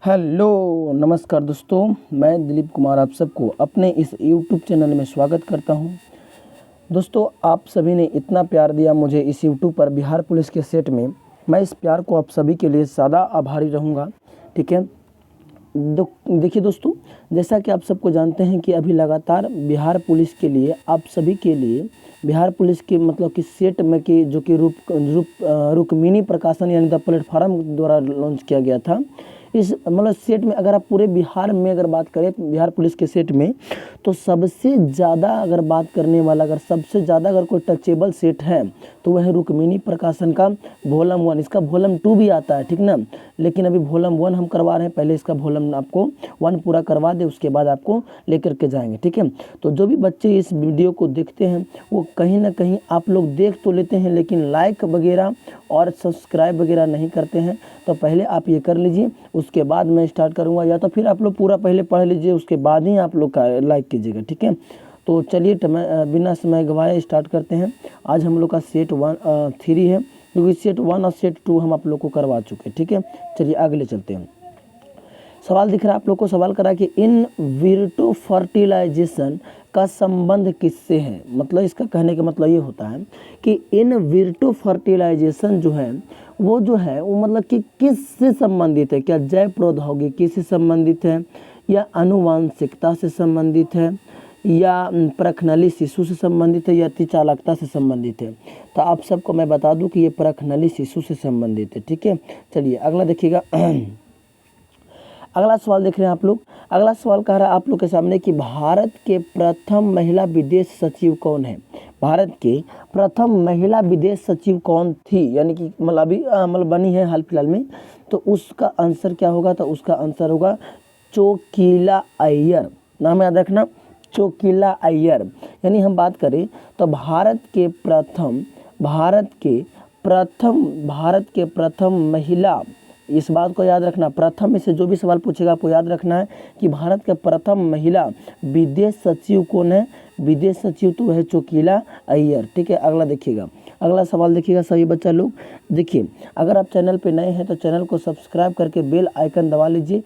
Hello नमस्कार दोस्तों, मैं दिलीप कुमार आप सबको अपने इस यूट्यूब चैनल में स्वागत करता हूं। दोस्तों, आप सभी ने इतना प्यार दिया मुझे इस यूट्यूब पर बिहार पुलिस के सेट में। मैं इस प्यार को आप सभी के लिए सदा आभारी रहूंगा। ठीक है, देखिए दोस्तों, जैसा कि आप सबको जानते हैं कि अभी लगातार बिहार पुलिस के लिए आप सभी के लिए बिहार पुलिस के मतलब कि सेट में कि जो कि रुक्मिणी प्रकाशन यानी द प्लेटफार्म द्वारा लॉन्च किया गया था। इस मतलब सेट में अगर आप पूरे बिहार में अगर बात करें बिहार पुलिस के सेट में, तो सबसे ज़्यादा अगर बात करने वाला अगर सबसे ज़्यादा अगर कोई टचेबल सेट है तो वह है रुक्मिणी प्रकाशन का वॉल्यूम 1। इसका वॉल्यूम 2 भी आता है, ठीक ना, लेकिन अभी वॉल्यूम 1 हम करवा रहे हैं। पहले इसका वॉल्यूम आपको 1 पूरा करवा दे, उसके बाद आपको लेकर के जाएंगे। ठीक है, तो जो भी बच्चे इस वीडियो को देखते हैं वो कहीं ना कहीं आप लोग देख तो लेते हैं लेकिन लाइक वगैरह और सब्सक्राइब वगैरह नहीं करते हैं। तो पहले आप ये कर लीजिए, उसके बाद मैं स्टार्ट करूँगा, या तो फिर आप लोग पूरा पहले पढ़ लीजिए उसके बाद ही आप लोग का लाइक कीजिएगा। ठीक है, तो चलिए बिना समय गवाए स्टार्ट करते हैं। आज हम लोग का सेट 3 है, क्योंकि सेट 1 और सेट 2 हम आप लोग को करवा चुके हैं। ठीक है, चलिए आगे चलते हैं। सवाल दिख रहा है आप लोग को, सवाल करा कि इन विट्रो फर्टिलाइजेशन का संबंध किससे है। मतलब इसका कहने का मतलब ये होता है कि इन विट्रो फर्टिलाइजेशन जो है वो मतलब कि किससे संबंधित है। क्या जैव प्रौद्योगिकी से संबंधित है, या आनुवांशिकता से संबंधित है, या प्रखनली शिशु से संबंधित है, या अतिचालकता से संबंधित है। तो आप सबको मैं बता दूं कि ये प्रखनली शिशु से संबंधित है। ठीक है, चलिए अगला देखिएगा। अगला सवाल देख रहे हैं आप लोग। अगला सवाल कह रहा है आप लोग के सामने कि भारत के प्रथम महिला विदेश सचिव कौन है। भारत के प्रथम महिला विदेश सचिव कौन थी, यानी कि मतलब अभी बनी है हाल फिलहाल में। तो उसका आंसर क्या होगा, तो उसका आंसर होगा चोकिला अय्यर। नाम याद रखना, चोकिला अय्यर। यानी हम बात करें तो भारत के प्रथम महिला, इस बात को याद रखना, प्रथम में से जो भी सवाल पूछेगा आपको याद रखना है कि भारत के प्रथम महिला विदेश सचिव कौन है। विदेश सचिव तो वह चोकिला अय्यर। ठीक है, अगला देखिएगा। अगला सवाल देखिएगा सभी बच्चा लोग। देखिए, अगर आप चैनल पे नए हैं तो चैनल को सब्सक्राइब करके बेल आइकन दबा लीजिए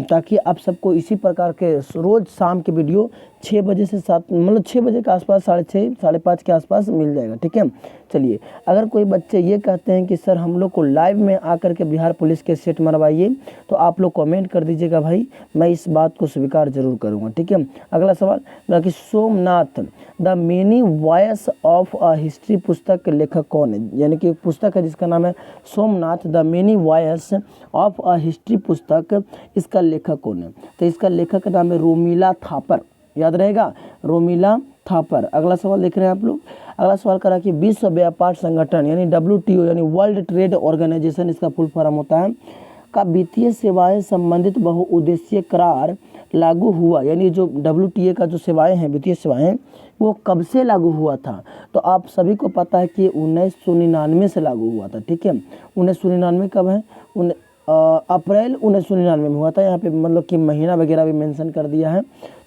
ताकि आप सबको इसी प्रकार के रोज़ शाम के वीडियो 6 बजे से 7 मतलब 6 बजे के आसपास, 6:30 5:30 के आसपास मिल जाएगा। ठीक है, चलिए अगर कोई बच्चे ये कहते हैं कि सर हम लोग को लाइव में आकर के बिहार पुलिस के सेट मरवाइए, तो आप लोग कमेंट कर दीजिएगा भाई, मैं इस बात को स्वीकार जरूर करूँगा। ठीक है, अगला सवाल कि Somnath the many voice of a history पुस्तक के लेखक कौन है। यानी कि पुस्तक है जिसका नाम है Somnath the many voice of a history पुस्तक, इसका लेखक कौन है। तो इसका लेखक का नाम है रोमिला थापर। याद रहेगा, रोमिला थापर। अगला सवाल देख रहे हैं आप लोग। अगला सवाल करा कि विश्व व्यापार संगठन यानी WTO यानी वर्ल्ड ट्रेड ऑर्गेनाइजेशन, इसका फुल फॉर्म होता है, का वित्तीय सेवाएं संबंधित बहुउद्देशीय करार लागू हुआ। यानी जो WTO का जो सेवाएं हैं, वित्तीय सेवाएं, वो कब से लागू हुआ था। तो आप सभी को पता है कि 1999 से लागू हुआ था। ठीक है, 1999 कब है, अप्रैल 1999 में हुआ था। यहाँ पे मतलब कि महीना वगैरह भी मेंशन कर दिया है,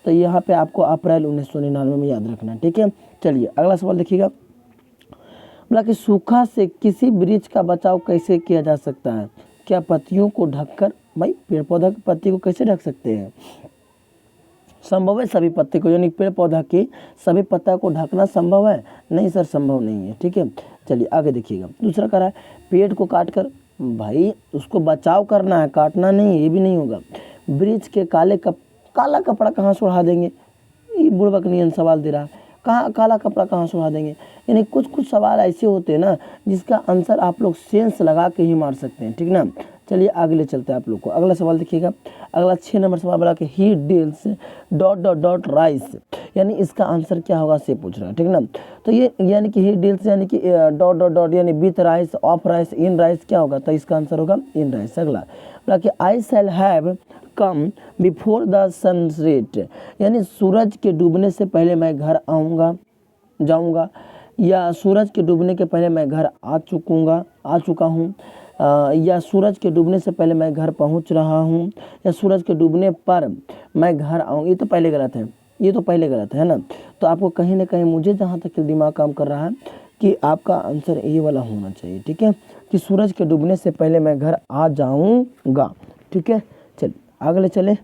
तो यहाँ पे आपको अप्रैल 1999 में याद रखना है। ठीक है, चलिए अगला सवाल देखिएगा। बोला कि सूखा से किसी वृक्ष का बचाव कैसे किया जा सकता है। क्या पत्तियों को ढककर, भाई पेड़ पौधा की पत्ती को कैसे ढक सकते हैं, संभव है सभी पत्ते को, यानी पेड़ पौधा के सभी पत्ता को ढकना संभव है, नहीं सर संभव नहीं है। ठीक है, चलिए आगे देखिएगा। दूसरा कह रहा है पेड़ को काट कर, भाई उसको बचाव करना है, काटना नहीं, ये भी नहीं होगा। वृक्ष के काला कपड़ा कहाँ से उड़ा देंगे, ये बुड़बक नियन सवाल दे रहा है, कहाँ काला कपड़ा कहाँ से उड़ा देंगे। यानी कुछ सवाल ऐसे होते हैं ना जिसका आंसर आप लोग सेंस लगा के ही मार सकते हैं। ठीक ना, चलिए आगे ले चलते हैं आप लोग को। अगला सवाल देखिएगा। अगला 6 नंबर सवाल बोला कि ही डील्स ... राइस, यानी इसका आंसर क्या होगा से पूछ रहा है। ठीक ना, तो ये यानी कि ही डील्स यानी कि ... यानी with rice, of rice, in rice, क्या होगा, तो इसका आंसर होगा इन राइस। अगला बोला कि I shall have come before the sunset, यानी सूरज के डूबने से पहले मैं घर जाऊंगा, या सूरज के डूबने के पहले मैं घर आ चुका हूँ, या सूरज के डूबने से पहले मैं घर पहुँच रहा हूँ, या सूरज के डूबने पर मैं घर आऊँ। ये तो पहले गलत है ना। तो आपको कहीं ना कहीं, मुझे जहाँ तक दिमाग काम कर रहा है कि आपका आंसर ये वाला होना चाहिए। ठीक है, कि सूरज के डूबने से पहले मैं घर आ जाऊँगा। ठीक है, अगले चले।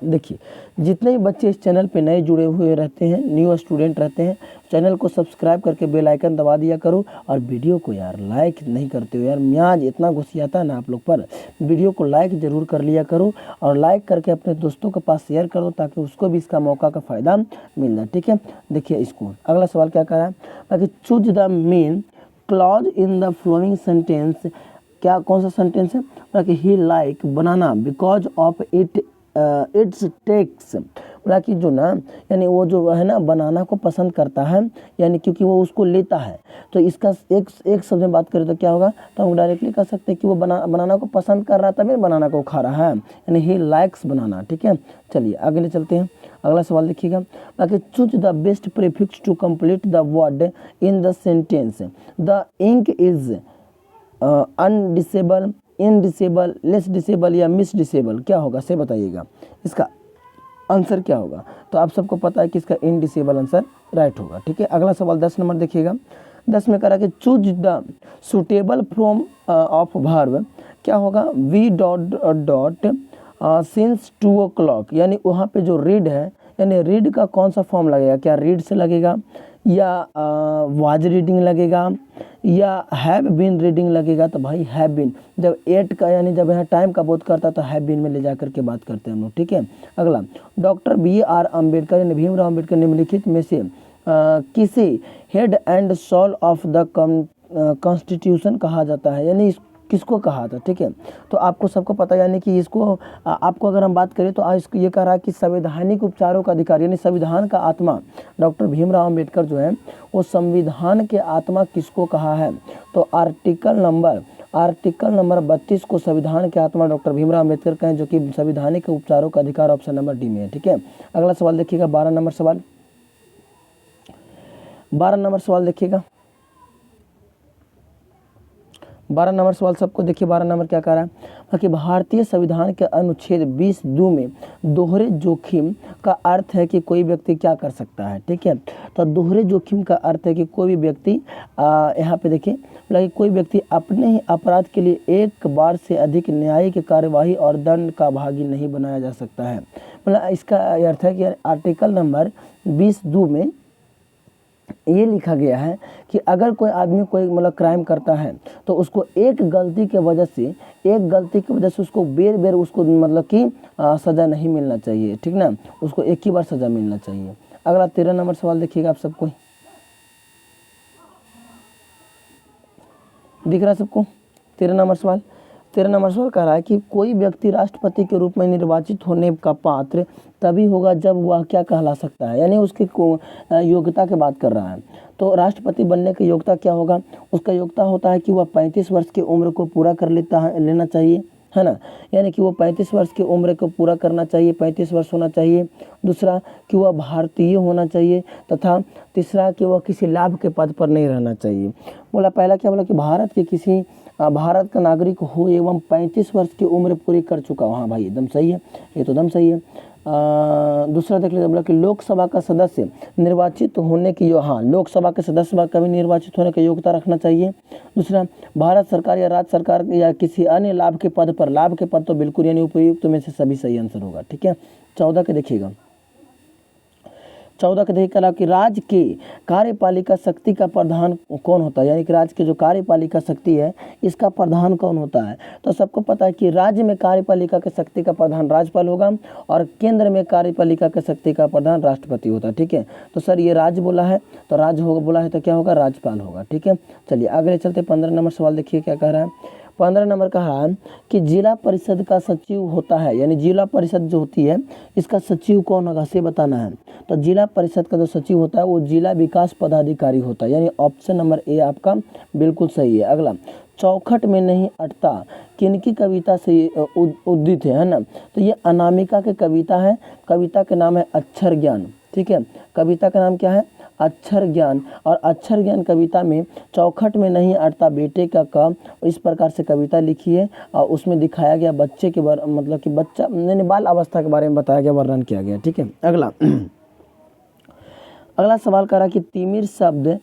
देखिए, जितने भी बच्चे इस चैनल पे नए जुड़े हुए रहते हैं, न्यू स्टूडेंट रहते हैं, चैनल को सब्सक्राइब करके बेल आइकन दबा दिया करो। और वीडियो को यार लाइक नहीं करते हो यार, म्याज इतना घुसियाता है ना आप लोग पर। वीडियो को लाइक ज़रूर कर लिया करो और लाइक करके अपने दोस्तों के पास शेयर करो ताकि उसको भी इसका मौका का फ़ायदा मिल जाए। ठीक है, देखिए इसको अगला सवाल क्या कह रहा है, ताकि choose the main clause in the following sentence. क्या कौन सा सेंटेंस है, ताकि he like banana because of its टेक्स। बोला कि जो ना, यानी वो जो है ना बनाना को पसंद करता है, यानी क्योंकि वो उसको लेता है। तो इसका एक शब्द में बात करें तो क्या होगा, तो हम डायरेक्टली कह सकते हैं कि वो बनाना को पसंद कर रहा था, तभी बनाना को खा रहा है, यानी ही लाइक्स बनाना। ठीक है, चलिए आगे चलते हैं। अगला सवाल देखिएगा, ताकि choose the best prefix to complete the word in the sentence. The ink is undisable, indisable, less disable या मिस डिसेबल, क्या होगा से बताइएगा, इसका आंसर क्या होगा। तो आप सबको पता है कि इसका इनडिसेबल आंसर राइट होगा। ठीक है, अगला सवाल 10 नंबर देखिएगा। 10 में करा कि choose the suitable from of verb, क्या होगा, वी डॉट सिंस 2 o'clock, यानी वहाँ पे जो रीड है, यानी रीड का कौन सा फॉर्म लगेगा, क्या रीड से लगेगा या वाज रीडिंग लगेगा या हैव बीन रीडिंग लगेगा। तो भाई हैव बीन, जब 8 का यानी जब यहाँ टाइम का बोध करता तो हैव बीन में ले जा करके बात करते हैं हम लोग। ठीक है, अगला डॉक्टर BR अम्बेडकर यानी भीमराव अम्बेडकर निम्नलिखित में से किसे head and soul of the constitution कहा जाता है, यानी किसको कहा था। ठीक है, तो आपको सबको पता, यानी कि इसको आपको अगर हम बात करें तो आज ये कह रहा है कि संवैधानिक उपचारों का अधिकारी यानी संविधान का आत्मा डॉक्टर भीमराव अम्बेडकर जो है, वो संविधान के आत्मा किसको कहा है। तो आर्टिकल नंबर 32 को संविधान के आत्मा डॉक्टर भीमराव अम्बेडकर कहें, जो कि संवैधानिक उपचारों का अधिकार ऑप्शन नंबर डी में है। ठीक है, अगला सवाल देखिएगा, 12 नंबर सवाल। 12 नंबर सवाल देखिएगा, 12 नंबर सवाल सबको देखिए। 12 नंबर क्या कह रहा है कि भारतीय संविधान के अनुच्छेद 20(2) में दोहरे जोखिम का अर्थ है कि कोई व्यक्ति क्या कर सकता है। ठीक है, तो दोहरे जोखिम का अर्थ है कि कोई भी व्यक्ति यहाँ पे देखिए, मतलब कोई व्यक्ति अपने ही अपराध के लिए एक बार से अधिक न्यायिक कार्यवाही और दंड का भागी नहीं बनाया जा सकता है। मतलब इसका अर्थ है कि आर्टिकल नंबर 20(2) में ये लिखा गया है कि अगर कोई आदमी कोई मतलब क्राइम करता है तो उसको एक गलती की वजह से उसको बेर उसको मतलब कि सज़ा नहीं मिलना चाहिए। ठीक ना, उसको एक ही बार सज़ा मिलना चाहिए। अगला 13 नंबर सवाल देखिएगा, आप सबको दिख रहा है सबको। 13 नंबर सवाल कह रहा है कि कोई व्यक्ति राष्ट्रपति के रूप में निर्वाचित होने का पात्र तभी होगा जब वह क्या कहला सकता है, यानी उसकी योग्यता की बात कर रहा है। तो राष्ट्रपति बनने की योग्यता क्या होगा, उसका योग्यता होता है कि वह 35 वर्ष की उम्र को पूरा कर लेना चाहिए, है ना, यानी कि वो 35 वर्ष की उम्र को पूरा करना चाहिए, 35 वर्ष होना चाहिए। दूसरा कि वह भारतीय होना चाहिए, तथा तीसरा कि वह किसी लाभ के पद पर नहीं रहना चाहिए। बोला पहला क्या बोला कि भारत का नागरिक हो एवं 35 वर्ष की उम्र पूरी कर चुका हो। हाँ भाई एकदम सही है, ये तो एकदम सही है। दूसरा देख लीजिए, बोला कि लोकसभा का सदस्य निर्वाचित होने की लोकसभा के सदस्य कभी निर्वाचित होने की योग्यता रखना चाहिए। दूसरा, भारत सरकार या राज्य सरकार या किसी अन्य लाभ के पद तो बिल्कुल यानी उपयुक्त में से सभी सही आंसर होगा। ठीक है, 14 के देखिएगा, 14 के देखिए कि राज्य की कार्यपालिका शक्ति का प्रधान कौन होता है, यानी कि राज्य की जो कार्यपालिका शक्ति है इसका प्रधान कौन होता है। तो सबको पता है कि राज्य में कार्यपालिका की शक्ति का प्रधान राज्यपाल होगा और केंद्र में कार्यपालिका की शक्ति का प्रधान राष्ट्रपति होता है। ठीक है, तो सर ये राज्य बोला है तो राज्य होगा, बोला है तो क्या होगा, राज्यपाल होगा। ठीक है, चलिए आगे चलते। 15 नंबर सवाल देखिए क्या कह रहा है। 15 नंबर कह रहा है कि जिला परिषद का सचिव होता है, यानी जिला परिषद जो होती है इसका सचिव कौन होगा से बताना है। तो जिला परिषद का जो सचिव होता है वो जिला विकास पदाधिकारी होता है, यानी ऑप्शन नंबर ए आपका बिल्कुल सही है। अगला, चौखट में नहीं अटता किनकी कविता से उद्दित है ना, तो ये अनामिका की कविता है। कविता का नाम है अक्षर ज्ञान। ठीक है, कविता का नाम क्या है, अक्षर ज्ञान। और अक्षर ज्ञान कविता में चौखट में नहीं अटता बेटे का काम, इस प्रकार से कविता लिखी है और उसमें दिखाया गया बच्चे के मतलब कि बच्चा यानी बाल अवस्था के बारे में बताया गया, वर्णन किया गया। ठीक है, अगला सवाल करा कि तिमिर शब्द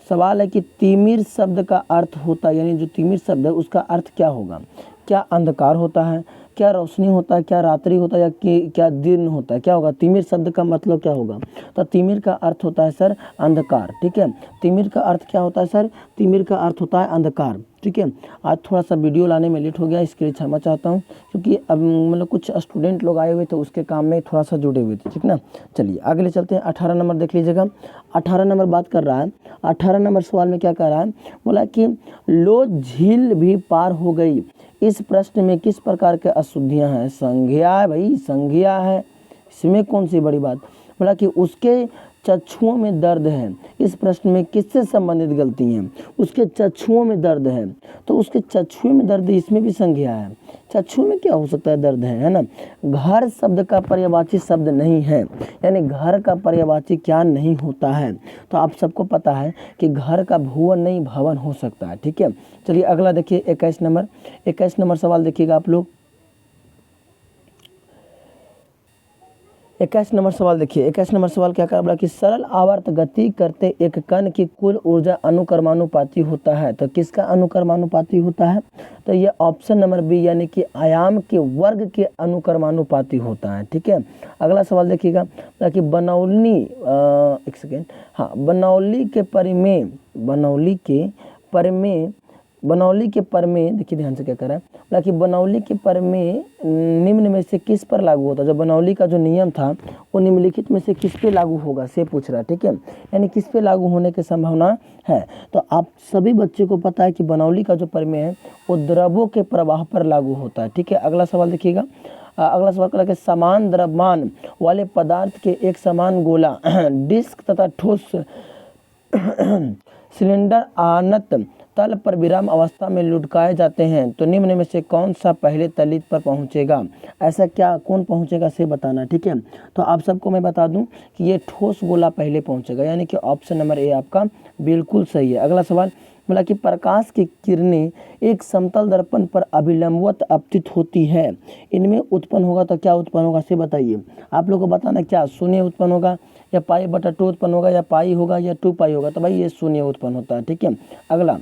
सवाल है कि तिमिर शब्द का अर्थ होता है, यानी जो तिमिर शब्द है उसका अर्थ क्या होगा। क्या अंधकार होता है, क्या रोशनी होता है, क्या रात्रि होता है, या क्या दिन होता है, क्या होगा? तिमिर शब्द का मतलब क्या होगा? तो तिमिर का अर्थ होता है सर अंधकार, ठीक है। तिमिर का अर्थ क्या होता है सर? तिमिर का अर्थ होता है अंधकार, ठीक है। आज थोड़ा सा वीडियो लाने में लेट हो गया, इसके लिए क्षमा चाहता हूँ, क्योंकि अब मतलब कुछ स्टूडेंट लोग आए हुए थे, उसके काम में थोड़ा सा जुड़े हुए थे, ठीक ना। चलिए आगे चलते हैं। 18 नंबर देख लीजिएगा। 18 नंबर बात कर रहा है, 18 नंबर सवाल में क्या कह रहा है? बोला कि लो झील भी पार हो गई, इस प्रश्न में किस प्रकार के अशुद्धियां हैं? संज्ञा है भाई, संज्ञा है, इसमें कौन सी बड़ी बात। बोला कि उसके चक्षुओं में दर्द है, इस प्रश्न में किससे संबंधित गलती हैं? उसके चक्षुओं में दर्द है, तो उसके चक्षुओं में दर्द, इसमें भी संज्ञा है। चक्षु में क्या हो सकता है? दर्द है ना। घर शब्द का पर्यायवाची शब्द नहीं है, यानी घर का पर्यायवाची क्या नहीं होता है? तो आप सबको पता है कि घर का भुवन नहीं भवन हो सकता है, ठीक है। चलिए अगला देखिए 21 नंबर। 21 नंबर सवाल देखिएगा आप लोग। 21 नंबर सवाल देखिए। 21 नंबर सवाल क्या कर रहा है कि सरल आवर्त गति करते एक कण की कुल ऊर्जा अनुक्रमानुपाती होता है। तो किसका अनुक्रमानुपाती होता है? तो ये ऑप्शन नंबर बी, यानी कि आयाम के वर्ग के अनुक्रमानुपाती होता है, ठीक है। अगला सवाल देखिएगा कि बनौली एक सेकेंड, हाँ, बनौली के परमेय देखिए ध्यान से क्या कर रहा है, बोला कि बनौली के परमेय निम्न में से किस पर लागू होता है? जो बनौली का जो नियम था वो निम्नलिखित में से किस पे लागू होगा से पूछ रहा है, ठीक है। यानी किस पे लागू होने की संभावना है? तो आप सभी बच्चों को पता है कि बनौली का जो परमेय है वो द्रवों के प्रवाह पर लागू होता है, ठीक है। अगला सवाल देखिएगा। अगला सवाल कर समान द्रव्यमान वाले पदार्थ के एक समान गोला डिस्क तथा ठोस सिलेंडर अनंत तल पर विराम अवस्था में लुढ़काए जाते हैं, तो निम्न में से कौन सा पहले तलित पर पहुंचेगा? ऐसा क्या कौन पहुंचेगा से बताना, ठीक है। तो आप सबको मैं बता दूं कि ये ठोस गोला पहले पहुंचेगा, यानी कि ऑप्शन नंबर ए आपका बिल्कुल सही है। अगला सवाल बोला कि प्रकाश की किरणें एक समतल दर्पण पर अभिलंबवत अपतित होती है, इनमें उत्पन्न होगा तो क्या उत्पन्न होगा से बताइए। आप लोग को बताना क्या शून्य उत्पन्न होगा, या पाई बटा 2 उत्पन्न होगा, या पाई होगा, या 2 पाई होगा। तो भाई ये शून्य उत्पन्न होता है, ठीक है। अगला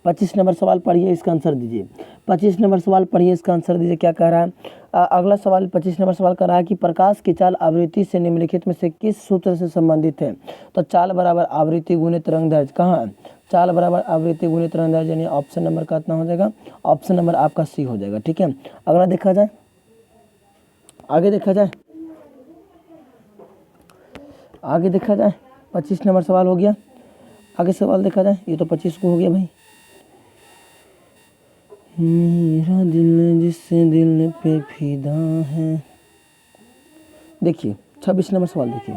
25 नंबर सवाल पढ़िए, इसका आंसर दीजिए। 25 नंबर सवाल पढ़िए, इसका आंसर दीजिए। क्या कह रहा है? अगला सवाल 25 नंबर सवाल कर रहा है कि प्रकाश की चाल आवृत्ति से निम्नलिखित में से किस सूत्र से संबंधित है? तो चाल बराबर आवृत्ति गुणित तरंगदैर्घ्य, कहाँ है? चाल बराबर आवृत्ति गुणित तरंगदैर्घ्य, यानी ऑप्शन नंबर का कितना हो जाएगा? ऑप्शन नंबर आपका सी हो जाएगा, ठीक है। अगला देखा जाए, आगे देखा जाए, 25 नंबर सवाल हो गया। आगे सवाल देखा जाए, ये तो 25 को हो गया भाई। मेरा दिल जिससे दिल पे फिदा है। देखिए 26 नंबर सवाल देखिए।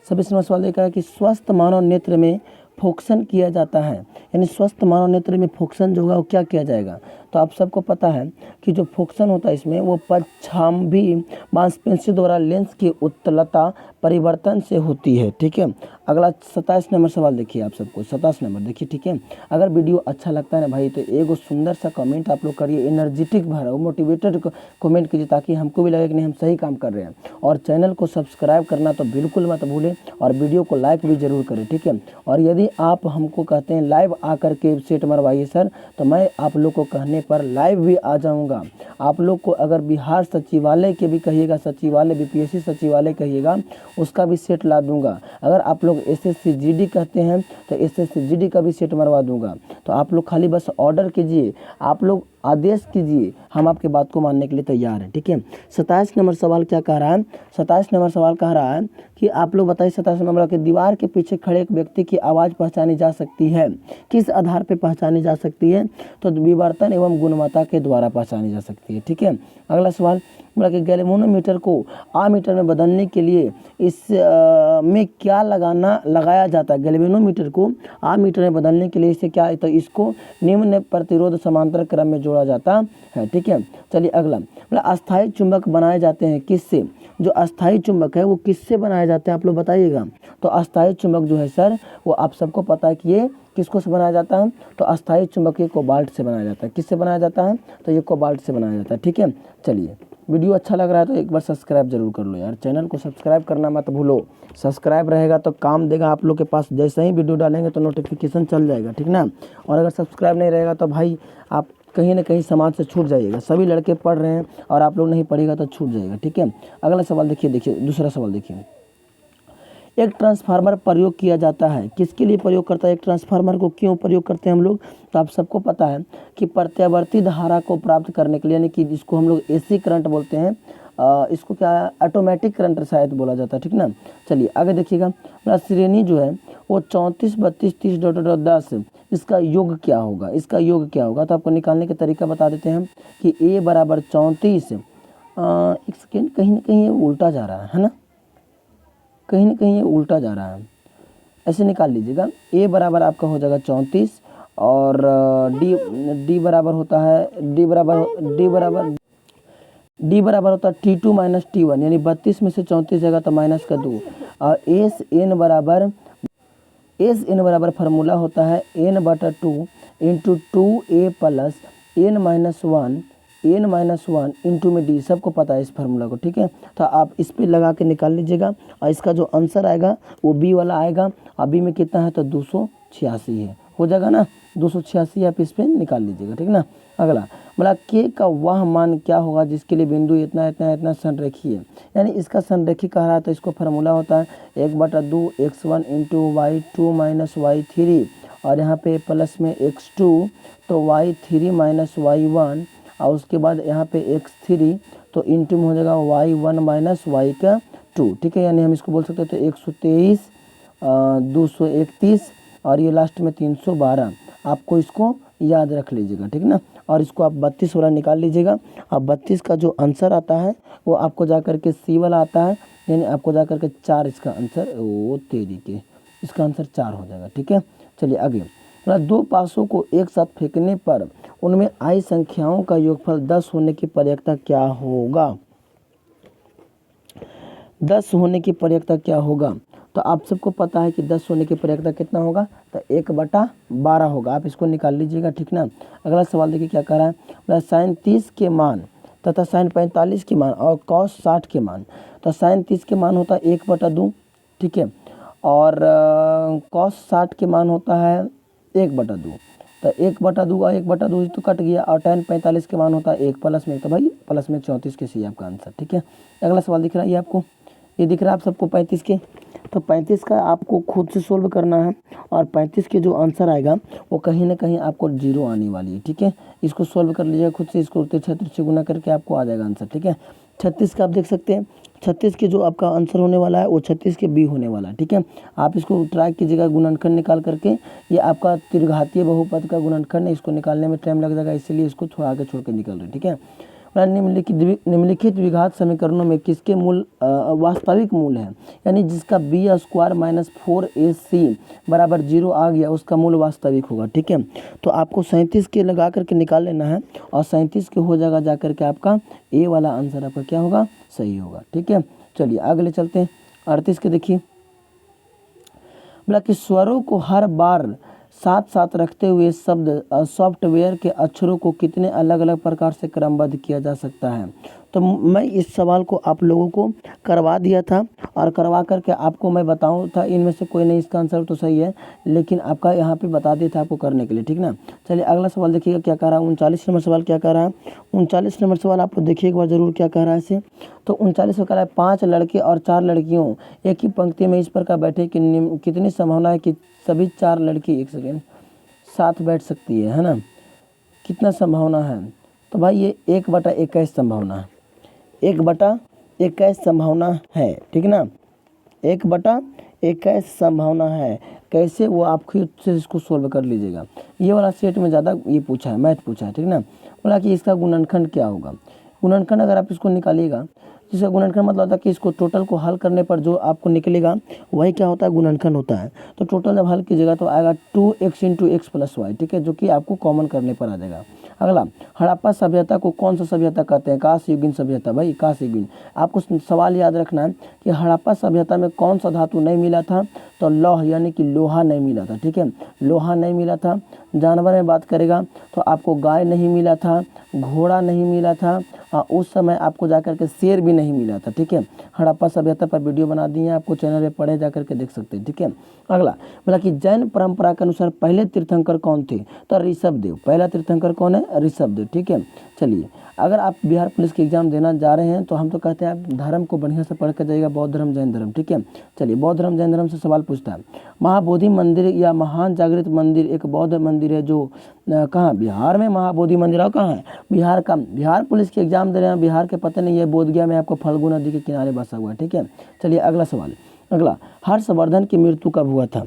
26 नंबर सवाल देखा है कि स्वस्थ मानव नेत्र में फोक्सन किया जाता है, यानी स्वस्थ मानव नेत्र में फोक्सन जो होगा वो क्या किया जाएगा? तो आप सबको पता है कि जो फोक्सन होता है इसमें वो पश्चाम्भी मांसपेशियों द्वारा लेंस की उत्तलता परिवर्तन से होती है, ठीक है। अगला 27 नंबर सवाल देखिए आप सबको, 27 नंबर देखिए, ठीक है। अगर वीडियो अच्छा लगता है ना भाई तो एक सुंदर सा कमेंट आप लोग करिए, एनर्जेटिक भरा हो, मोटिवेटेड कमेंट कीजिए, ताकि हमको भी लगे कि नहीं हम सही काम कर रहे हैं। और चैनल को सब्सक्राइब करना तो बिल्कुल मत भूलें, और वीडियो को लाइक भी जरूर करें, ठीक है। और यदि आप हमको कहते हैं लाइव आकर के सेट मरवाइए सर, तो मैं आप लोग को कहने पर लाइव भी आ जाऊंगा। आप लोग को अगर बिहार सचिवालय के भी कहिएगा, सचिवालय बीपीएससी सचिवालय कहिएगा, उसका भी सेट ला दूंगा। अगर आप लोग एसएससी जीडी कहते हैं तो एसएससी जीडी का भी सेट मरवा दूंगा। तो आप लोग खाली बस ऑर्डर कीजिए, आप लोग आदेश कीजिए, हम आपके बात को मानने के लिए तैयार हैं, ठीक है। 27 नंबर सवाल क्या कह रहा है? 27 नंबर सवाल कह रहा है कि आप लोग बताइए 27 नंबर के दीवार के पीछे खड़े एक व्यक्ति की आवाज़ पहचानी जा सकती है, किस आधार पर पहचानी जा सकती है? तो विवर्तन एवं गुणवत्ता के द्वारा पहचानी जा सकती है, ठीक है। अगला सवाल बोला कि गैल्वेनोमीटर को आमीटर में बदलने के लिए इस में क्या लगाया जाता है? गैल्वेनोमीटर को आमीटर में बदलने के लिए इसे क्या है? तो इसको निम्न प्रतिरोध समांतर क्रम में जोड़ा जाता है, ठीक है। चलिए अगला बोला अस्थायी चुंबक बनाए जाते हैं किससे? जो अस्थायी चुंबक है वो किससे बनाए जाते हैं आप लोग बताइएगा। तो अस्थायी चुंबक जो है सर वो आप सबको पता है कि ये किसको से बनाया जाता है? तो अस्थायी चुंबक ये कोबाल्ट से बनाया जाता है। किससे बनाया जाता है? तो ये कोबाल्ट से बनाया जाता है, ठीक है। चलिए वीडियो अच्छा लग रहा है तो एक बार सब्सक्राइब जरूर कर लो यार, चैनल को सब्सक्राइब करना मत भूलो। सब्सक्राइब रहेगा तो काम देगा आप लोग के पास, जैसे ही वीडियो डालेंगे तो नोटिफिकेशन चल जाएगा, ठीक ना। और अगर सब्सक्राइब नहीं रहेगा तो भाई आप कहीं ना कहीं समाज से छूट जाइएगा। सभी लड़के पढ़ रहे हैं और आप लोग नहीं पढ़ेगा तो छूट जाएगा, ठीक है। अगला सवाल देखिए, दूसरा सवाल देखिए। एक ट्रांसफार्मर प्रयोग किया जाता है, किसके लिए प्रयोग करता है एक ट्रांसफार्मर को, क्यों प्रयोग करते हैं हम लोग, तो आप सबको पता है कि प्रत्यावर्ती धारा को प्राप्त करने के लिए, यानी कि जिसको हम लोग एसी करंट बोलते हैं, इसको क्या ऑटोमेटिक करंट शायद बोला जाता है, ठीक ना। चलिए आगे देखिएगा, मेरा श्रेणी जो है वो 34 32 30 डॉट डॉट 10, इसका योग क्या होगा, इसका योग क्या होगा, तो आपको निकालने का तरीका बता देते हैं कि a बराबर 34, एक सेकेंड, कहीं ना कहीं ये उल्टा जा रहा है ना, कहीं ना कहीं ये उल्टा जा रहा है, ऐसे निकाल लीजिएगा। a बराबर आपका हो जाएगा 34 और डी बराबर होता है डी बराबर होता है T2 माइनस T1, यानी 32 में से 34 जाएगा तो माइनस का 2। और एस एन बराबर फार्मूला होता है n/2 into 2a plus n-1 into में डी, सबको पता है इस फार्मूला को, ठीक है। तो आप इस पर लगा के निकाल लीजिएगा और इसका जो आंसर आएगा वो बी वाला आएगा। और बी में कितना है तो 286 है, हो जाएगा ना 286, आप इस पर निकाल लीजिएगा, ठीक ना। अगला मतलब के का वह मान क्या होगा जिसके लिए बिंदु इतना इतना इतना संरेखीय है, यानी इसका संरेखी कह रहा है तो इसको फार्मूला होता है 1/2 x1 into y2 minus y3, और यहाँ पे प्लस में x2 तो y3 माइनस y1, और उसके बाद यहाँ पे x3 तो इंटू में हो जाएगा y1 माइनस y2, ठीक है। यानी हम इसको बोल सकते हैं तो 123 231 और ये लास्ट में 312, आपको इसको याद रख लीजिएगा, ठीक ना। और इसको आप 32 वाला निकाल लीजिएगा। अब 32 का जो आंसर आता है वो आपको जा कर के सी वाला आता है, यानी आपको जा कर के 4 इसका आंसर, वो तेरी के इसका आंसर 4 हो जाएगा, ठीक है। चलिए आगे, मतलब 2 पासों को एक साथ फेंकने पर उनमें आई संख्याओं का योगफल 10 होने की प्रयेक्ता क्या होगा, 10 होने की प्रयेक्ता क्या होगा, तो आप सबको पता है कि 10 होने की प्रयेक्ता कितना होगा, तो 1/12 होगा, आप इसको निकाल लीजिएगा, ठीक ना। अगला सवाल देखिए क्या कह रहा है, sin 30 के मान तथा sin 45 के मान और cos 60 के मान, तो sin 30 के मान होता है 1/2, ठीक है, और cos 60 के मान होता है 1/2, तो 1/2 और 1/2 तो कट गया, और tan 45 के मान होता है 1 प्लस में, तो भाई प्लस में 34 के सी आपका आंसर, ठीक है। अगला सवाल दिख रहा है ये आपको, ये दिख रहा है आप सबको 35 के, तो 35 का आपको खुद से सोल्व करना है, और 35 के जो आंसर आएगा वो कहीं ना कहीं आपको 0 आने वाली है, ठीक है। इसको सोल्व कर लीजिएगा खुद से, इसको 36 से गुना करके आपको आ जाएगा आंसर, ठीक है। 36 का आप देख सकते हैं, 36 के जो आपका आंसर होने वाला है वो 36 के बी होने वाला है, ठीक है। आप इसको ट्राई कीजिएगा गुणनखंड निकाल करके, ये आपका त्रिघातीय बहुपद का गुणनखंड है, इसको निकालने में टाइम लग जाएगा, इसलिए इसको थोड़ा आगे छोड़ के निकल रहे हैं, ठीक है। निम्नलिखित द्विघात समीकरणों में किसके मूल वास्तविक मूल है, यानी जिसका b² माइनस 4ac बराबर 0 आ गया उसका मूल वास्तविक होगा, ठीक है। तो आपको 37 के लगा करके निकाल लेना है, और 37 के हो जाएगा जा करके आपका ए वाला आंसर आपका क्या होगा, सही होगा, ठीक है। चलिए अगले चलते हैं, 38 के देखिए, बोला कि स्वरों को हर बार साथ साथ रखते हुए शब्द सॉफ्टवेयर के अक्षरों को कितने अलग अलग प्रकार से क्रमबद्ध किया जा सकता है, तो मैं इस सवाल को आप लोगों को करवा दिया था, और करवा करके आपको मैं बताऊं था इनमें से कोई नहीं इसका आंसर तो सही है, लेकिन आपका यहाँ पे बता दिया था आपको करने के लिए, ठीक ना। चलिए अगला सवाल देखिएगा क्या कह रहा है, 39 नंबर सवाल क्या कह रहा है, 39 नंबर सवाल आप लोग देखिए एक बार जरूर क्या कह रहा है इसे। तो 39 में कह रहा है 5 लड़के और 4 लड़कियों एक ही पंक्ति में इस प्रकार बैठे कि कितनी संभावना है कि सभी 4 लड़की एक सेकेंड साथ बैठ सकती है ना, कितना संभावना है, तो भाई ये 1/21 संभावना है, 1/21 संभावना है, ठीक ना, 1/21 संभावना है। कैसे, वो आप खुद से इसको सोल्व कर लीजिएगा, ये वाला सेट में ज़्यादा ये पूछा है, मैथ पूछा है, ठीक ना। बोला कि इसका गुणनखंड क्या होगा, गुणनखंड अगर आप इसको निकालिएगा, जिसका गुणनखंड मतलब होता है कि इसको टोटल को हल करने पर जो आपको निकलेगा वही क्या होता है, गुणनखंड होता है। तो टोटल जब हल कीजिएगा तो आएगा 2x into x plus Y, ठीक है, जो कि आपको कॉमन करने पर आ जाएगा। अगला, हड़प्पा सभ्यता को कौन सा सभ्यता कहते हैं, कांस्य युगीन सभ्यता, भाई कांस्य युगीन। आपको सवाल याद रखना है कि हड़प्पा सभ्यता में कौन सा धातु नहीं मिला था, तो लौह यानी कि लोहा नहीं मिला था, ठीक है, लोहा नहीं मिला था। जानवर में बात करेगा तो आपको गाय नहीं मिला था, घोड़ा नहीं मिला था, उस समय आपको जाकर के शेर भी नहीं मिला था, ठीक है। हड़प्पा सभ्यता पर वीडियो बना दी है, आपको चैनल पे पढ़े जाकर के देख सकते हैं, ठीक है। अगला बोला कि जैन परंपरा के अनुसार पहले तीर्थंकर कौन थे, तो ऋषभ देव। पहला तीर्थंकर कौन है, ऋषभ देव, ठीक है। चलिए, अगर आप बिहार पुलिस के एग्जाम देना जा रहे हैं तो हम तो कहते हैं आप धर्म को बढ़िया से पढ़ कर जाइएगा, बौद्ध धर्म जैन धर्म, ठीक है। चलिए, बौद्ध धर्म जैन धर्म से सवाल पूछता है, महाबोधि मंदिर या महान जागृत मंदिर एक बौद्ध मंदिर है जो कहाँ, बिहार में महाबोधि मंदिर है, कहाँ है, बिहार का। बिहार पुलिस के एग्जाम दे रहे हैं, बिहार के पता नहीं है, बोधगया में आपको फल्गु नदी के किनारे बसा हुआ है, ठीक है। चलिए अगला सवाल, अगला, हर्षवर्धन की मृत्यु कब हुआ था,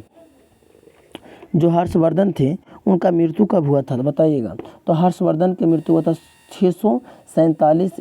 जो हर्षवर्धन थे उनका मृत्यु कब हुआ था, तो बताइएगा। तो हर्षवर्धन की मृत्यु हुआ था 647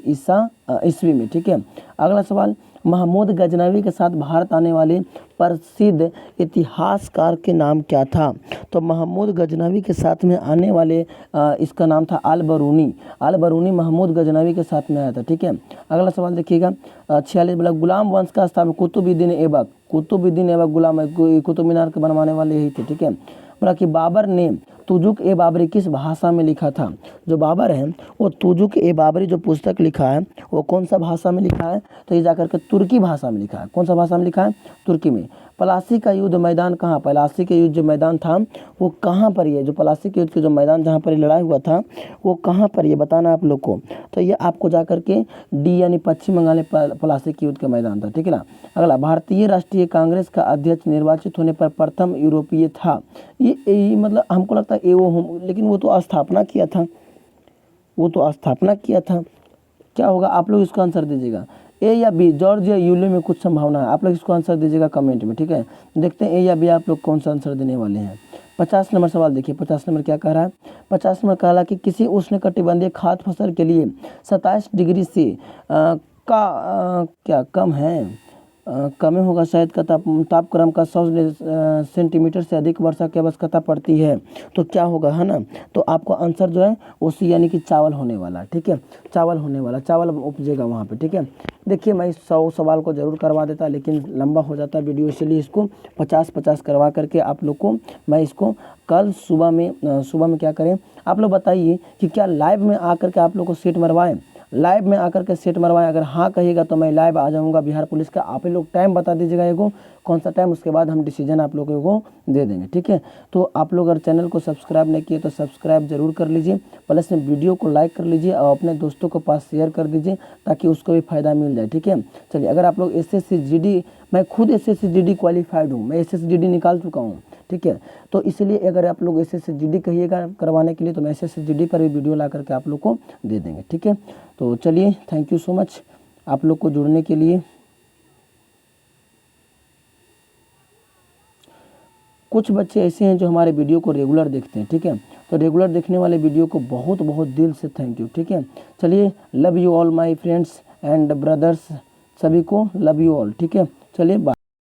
ईस्वी में, ठीक है। अगला सवाल, महमूद गजनवी के साथ भारत आने वाले प्रसिद्ध इतिहासकार के नाम क्या था, तो महमूद गजनवी के साथ में आने वाले इसका नाम था अल बरूनी। अल बरूनी महमूद गजनवी के साथ में आया था, ठीक है। अगला सवाल देखिएगा, 46 बोला, गुलाम वंश का स्थापक कुतुबुद्दीन ऐबक। कुतुबुद्दीन ऐबक गुलाम, कुतुब मीनार के बनवाने वाले यही थे, ठीक है। बोला कि बाबर ने तुजुक ए बाबरी किस भाषा में लिखा था, जो बाबर है वो तुजुक ए बाबरी जो पुस्तक लिखा है वो कौन सा भाषा में लिखा है, तो ये जाकर के तुर्की भाषा में लिखा है। कौन सा भाषा में लिखा है, तुर्की में। पलासी का युद्ध मैदान कहाँ, पलासी के युद्ध जो मैदान था वो कहाँ पर है, जो पलासी के युद्ध के जो मैदान जहाँ पर लड़ाई हुआ था वो कहाँ पर, ये बताना आप लोग को। तो ये आपको जाकर के डी यानी पश्चिम बंगाल में पलासी के युद्ध का मैदान था, ठीक है ना। अगला, भारतीय राष्ट्रीय कांग्रेस का अध्यक्ष निर्वाचित होने पर प्रथम यूरोपीय था, ये मतलब हमको लगता है ए वो हम, लेकिन वो तो स्थापना किया था, वो तो स्थापना किया था। क्या होगा, आप लोग इसको आंसर दीजिएगा, ए या बी। जॉर्ज या यूले में कुछ संभावना है, आप लोग इसको आंसर दीजिएगा कमेंट में, ठीक है। देखते हैं ए या बी आप लोग कौन सा आंसर देने वाले हैं। 50 नंबर सवाल देखिए, 50 नंबर क्या कह रहा है, 50 नंबर कह रहा कि किसी उष्णकटिबंधीय खाद्य फसल के लिए 27 डिग्री से क्या कम है, कम होगा शायद का तापक्रम का 100 सेंटीमीटर से अधिक वर्षा की आवश्यकता पड़ती है, तो क्या होगा, है ना। तो आपको आंसर जो है वो सी यानी कि चावल होने वाला, ठीक है। चावल होने वाला, चावल उपजेगा वहाँ पे, ठीक है। देखिए, मैं 100 सवाल को ज़रूर करवा देता लेकिन लंबा हो जाता वीडियो, इसलिए इसको 50-50 करवा करके आप लोग को मैं इसको कल सुबह में क्या करें, आप लोग बताइए कि क्या लाइव में आकर के आप लोग को सीट मरवाएं, लाइव में आकर के सीट मरवाएं। अगर हाँ कहिएगा तो मैं लाइव आ जाऊंगा बिहार पुलिस का। आप लोग टाइम बता दीजिएगा एगो, कौन सा टाइम, उसके बाद हम डिसीजन आप लोगों को दे देंगे, ठीक है। तो आप लोग अगर चैनल को सब्सक्राइब नहीं किए तो सब्सक्राइब जरूर कर लीजिए, प्लस में वीडियो को लाइक कर लीजिए और अपने दोस्तों को पास शेयर कर दीजिए ताकि उसको भी फ़ायदा मिल जाए, ठीक है। चलिए, अगर आप लोग SSC GD, मैं खुद SSC GD क्वालिफाइड हूँ, मैं SSC GD निकाल चुका हूँ, ठीक है। तो इसलिए अगर आप लोग SSC GD कहिएगा करवाने के लिए तो मैं SSC GD पर भी वीडियो ला करके आप लोग को दे देंगे, ठीक है। तो चलिए, थैंक यू सो मच आप लोग को जुड़ने के लिए। कुछ बच्चे ऐसे हैं जो हमारे वीडियो को रेगुलर देखते हैं, ठीक है। तो रेगुलर देखने वाले वीडियो को बहुत बहुत दिल से थैंक यू, ठीक है। चलिए, love you all my friends and brothers, सभी को लव यू ऑल, ठीक है। चलिए, बाय।